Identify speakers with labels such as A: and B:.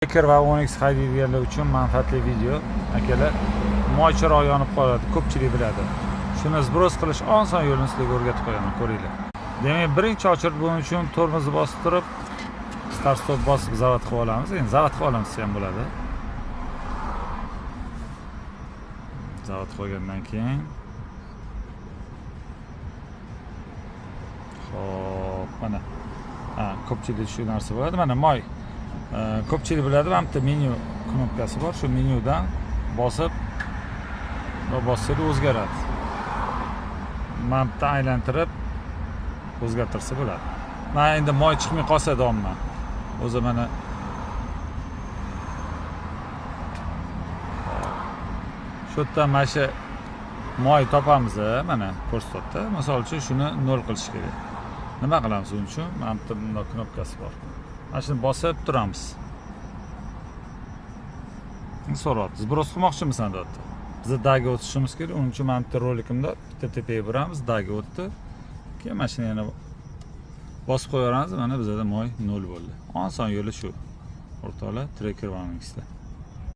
A: Tracker va Onyx haydaydiganlar uchun manfaatli video. Akalar, moy chiroq yonib qoladi, ko'pchilik biladi. Shuni zbros qilish oson yo'lini sizlarga o'rgatib qo'yaman, ko'ringlar. Demak, birinchi o'chirt buning uchun tormozni bosib turib, start stop bosib zavod qilib olamiz. Endi zavod qilib olamiz ham bo'ladi. Zavod qo'ygandan keyin xo'p, mana ko'pchilik shu narsa bo'ladi. Mana moy ko'pchilik biladi, mana bitta menyu knopkasi bor. Shu menyudan bosib va bossangiz o'zgaradi. Mana bitta aylantirib o'zgartirsa bo'ladi. Mana endi moy chiqmay qolsa domma. O'zi mana shu yerda mana shu moy topamiz, mana ko'rsatdi. Misol uchun shuni 0 qilish kerak. Nima qilamiz uning uchun? Mana bitta bunday knopkasi bor. Mana shuni bosib turamiz. So'rayapti. Zbros qilmoqchimisan deyapti. Biz daga o'tishimiz kerak. Uning uchun men bitta rolikimda bitta tepaga boramiz, daga o'tdi. Keyin mashina yana bosib qo'yamiz. Mana bizda moy 0 bo'ldi. Oson yo'li shu. O'rtoqlar, Tracker va Onyxda.